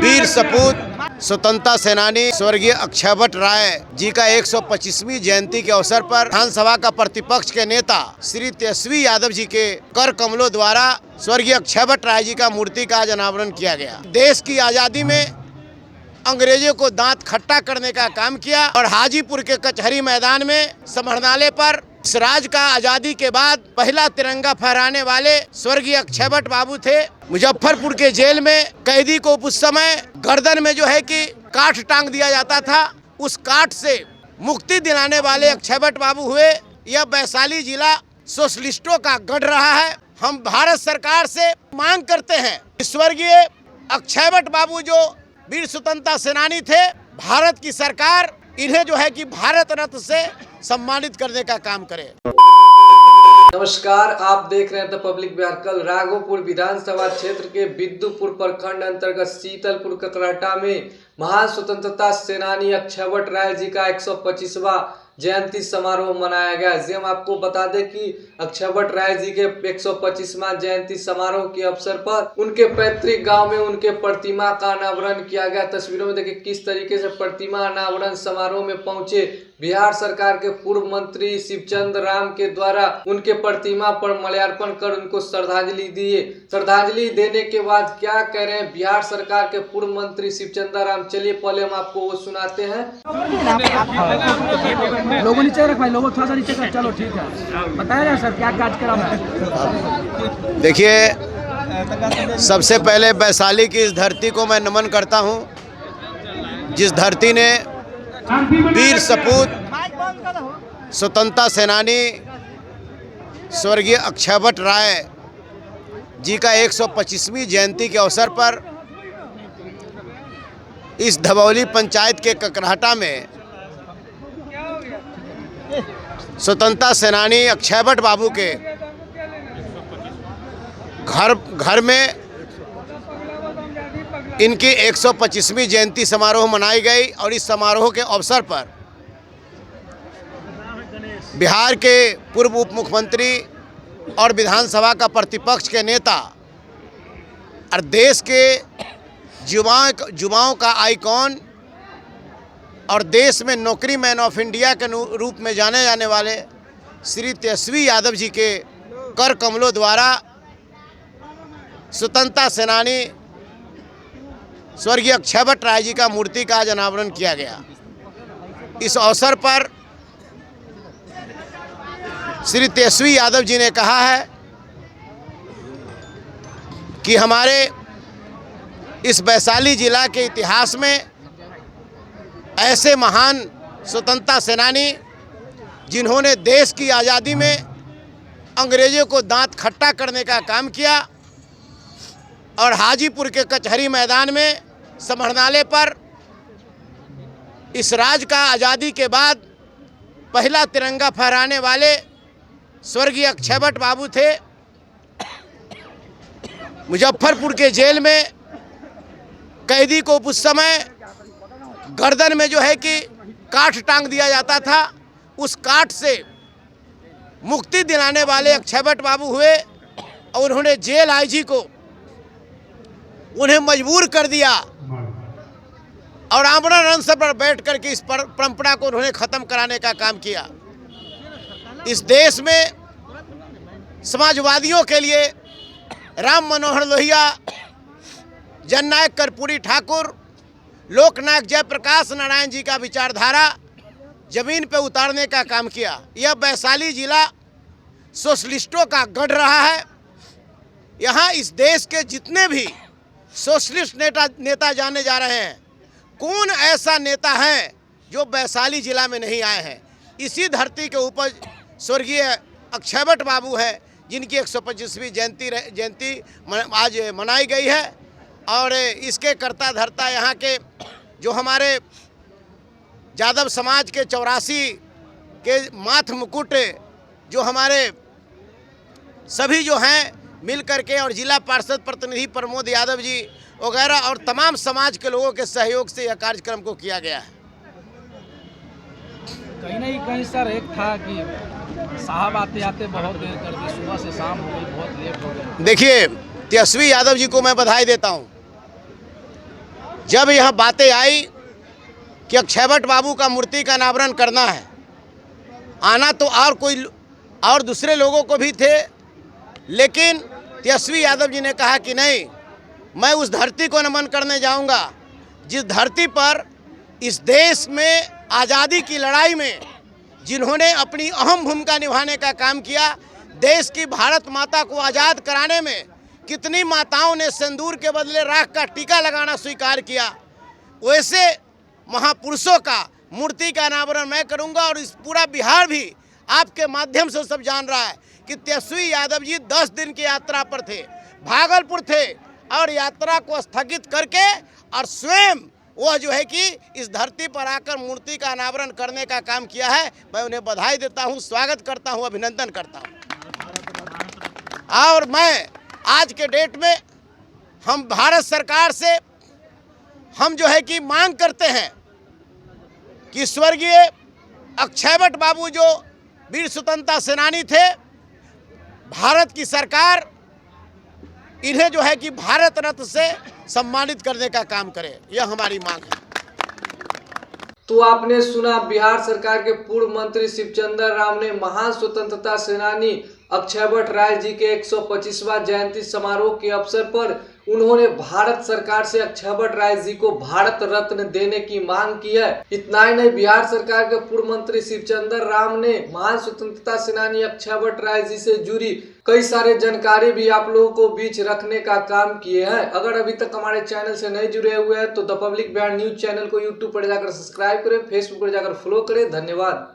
वीर सपूत स्वतंत्रता सेनानी स्वर्गीय अक्षयवट राय जी का 125वीं जयंती के अवसर पर विधानसभा का प्रतिपक्ष के नेता श्री तेजस्वी यादव जी के कर कमलों द्वारा स्वर्गीय अक्षयवट राय जी का मूर्ति का आज अनावरण किया गया। देश की आज़ादी में अंग्रेजों को दांत खट्टा करने का काम किया और हाजीपुर के कचहरी मैदान में समाहरणालय पर इस राज्य का आजादी के बाद पहला तिरंगा फहराने वाले स्वर्गीय अक्षयवट बाबू थे। मुजफ्फरपुर के जेल में कैदी को उस समय गर्दन में जो है कि काठ टांग दिया जाता था, उस काठ से मुक्ति दिलाने वाले अक्षयवट बाबू हुए। यह वैशाली जिला सोशलिस्टों का गढ़ रहा है। हम भारत सरकार से मांग करते हैं, स्वर्गीय अक्षयवट बाबू जो वीर स्वतंत्रता सेनानी थे, भारत की सरकार इन्हें जो है कि भारत रत्न से सम्मानित करने का काम करे। नमस्कार, आप देख रहे हैं द पब्लिक बिहार। कल राघोपुर विधानसभा क्षेत्र के बिद्दुपुर प्रखंड अंतर्गत शीतलपुर ककराटा में महान स्वतंत्रता सेनानी अक्षयवट राय जी का 125वां जयंती समारोह मनाया गया। जी हम आपको बता दें कि अक्षयवट राय जी के 125वां जयंती समारोह के अवसर पर उनके पैतृक गांव में उनके प्रतिमा का अनावरण किया गया। तस्वीरों में देखिए किस तरीके से प्रतिमा अनावरण समारोह में पहुंचे बिहार सरकार के पूर्व मंत्री शिवचंद्र राम के द्वारा उनके प्रतिमा पर माल्यार्पण कर उनको श्रद्धांजलि दिए। श्रद्धांजलि देने के बाद क्या कह रहे हैं बिहार सरकार के पूर्व मंत्री शिवचंद्र राम, चलिए पहले हम आपको वो सुनाते हैं। लोगों नीचे रख भाई, लोगों थोड़ा सा नीचे कर, चलो ठीक है। बताया ना सर क्या कार्यक्रम है। देखिए, सबसे पहले वैशाली की इस धरती को मैं नमन करता हूं, जिस धरती ने वीर सपूत स्वतंत्रता सेनानी स्वर्गीय अक्षयवट राय जी का 125वीं जयंती के अवसर पर इस धबौली पंचायत के ककराटा में स्वतंत्रता सेनानी अक्षयवट बाबू के घर में इनकी 125वीं जयंती समारोह मनाई गई और इस समारोह के अवसर पर बिहार के पूर्व उप मुख्यमंत्री और विधानसभा का प्रतिपक्ष के नेता और देश के युवाओं का आइकॉन और देश में नौकरी मैन ऑफ इंडिया के रूप में जाने जाने वाले श्री तेजस्वी यादव जी के कर कमलों द्वारा स्वतंत्रता सेनानी स्वर्गीय अक्षयवट राय जी का मूर्ति का आज अनावरण किया गया। इस अवसर पर श्री तेजस्वी यादव जी ने कहा है कि हमारे इस वैशाली जिला के इतिहास में ऐसे महान स्वतंत्रता सेनानी जिन्होंने देश की आज़ादी में अंग्रेजों को दांत खट्टा करने का काम किया और हाजीपुर के कचहरी मैदान में समाहरणालय पर इस राज्य का आज़ादी के बाद पहला तिरंगा फहराने वाले स्वर्गीय अक्षयवट बाबू थे। मुजफ्फरपुर के जेल में कैदी को उस समय गर्दन में जो है कि काठ टांग दिया जाता था, उस काठ से मुक्ति दिलाने वाले अक्षयवट बाबू हुए और उन्होंने जेल आईजी को उन्हें मजबूर कर दिया और आमरण अनशन पर बैठ करके इस परंपरा को उन्होंने ख़त्म कराने का काम किया। इस देश में समाजवादियों के लिए राम मनोहर लोहिया, जननायक कर्पूरी ठाकुर, लोकनायक जयप्रकाश नारायण जी का विचारधारा जमीन पर उतारने का काम किया। यह वैशाली जिला सोशलिस्टों का गढ़ रहा है। यहाँ इस देश के जितने भी सोशलिस्ट नेता जाने जा रहे हैं, कौन ऐसा नेता है जो वैशाली जिला में नहीं आए हैं। इसी धरती के ऊपर स्वर्गीय अक्षयवट बाबू है जिनकी 125वीं जयंती आज मनाई गई है और इसके कर्ता धर्ता यहाँ के जो हमारे यादव समाज के 84 के माथ मुकुट जो हमारे सभी जो हैं मिल करके और जिला पार्षद प्रतिनिधि प्रमोद यादव जी वगैरह और तमाम समाज के लोगों के सहयोग से यह कार्यक्रम को किया गया है। कहीं नहीं कहीं सर एक था कि साहब आते आते बहुत देर कर दी, सुबह से शाम हो गई, बहुत लेट हो गया। देखिए, तेजस्वी यादव जी को मैं बधाई देता हूं जब यह बातें आई कि अक्षयवट बाबू का मूर्ति का अनावरण करना है, आना तो और दूसरे लोगों को भी थे, लेकिन तेजस्वी यादव जी ने कहा कि नहीं, मैं उस धरती को नमन करने जाऊंगा जिस धरती पर इस देश में आज़ादी की लड़ाई में जिन्होंने अपनी अहम भूमिका निभाने का काम किया, देश की भारत माता को आज़ाद कराने में कितनी माताओं ने सिंदूर के बदले राख का टीका लगाना स्वीकार किया, वैसे महापुरुषों का मूर्ति का अनावरण मैं करूंगा। और इस पूरा बिहार भी आपके माध्यम से सब जान रहा है कि तेजस्वी यादव जी 10 दिन की यात्रा पर थे, भागलपुर थे, और यात्रा को स्थगित करके और स्वयं वह जो है कि इस धरती पर आकर मूर्ति का अनावरण करने का काम किया है। मैं उन्हें बधाई देता हूं, स्वागत करता हूं, अभिनंदन करता हूं। और मैं आज के डेट में हम भारत सरकार से हम जो है कि मांग करते हैं कि स्वर्गीय अक्षयवट बाबू जो वीर स्वतंत्रता सेनानी थे, भारत की सरकार इन्हें जो है कि भारत रत्न से सम्मानित करने का काम करे, यह हमारी मांग है। तो आपने सुना बिहार सरकार के पूर्व मंत्री शिवचंद्र राम ने महान स्वतंत्रता सेनानी अक्षयवट राय जी के 125वां जयंती समारोह के अवसर पर उन्होंने भारत सरकार से अक्षयवट राय जी को भारत रत्न देने की मांग की है। इतना ही नहीं, बिहार सरकार के पूर्व मंत्री शिवचंद्र राम ने महान स्वतंत्रता सेनानी अक्षयवट राय जी से जुड़ी कई सारे जानकारी भी आप लोगों को बीच रखने का काम किए हैं। अगर अभी तक हमारे चैनल से नहीं जुड़े हुए हैं तो the public Bihar news channel को यूट्यूब पर जाकर सब्सक्राइब करें, फेसबुक पर जाकर फॉलो करें। धन्यवाद।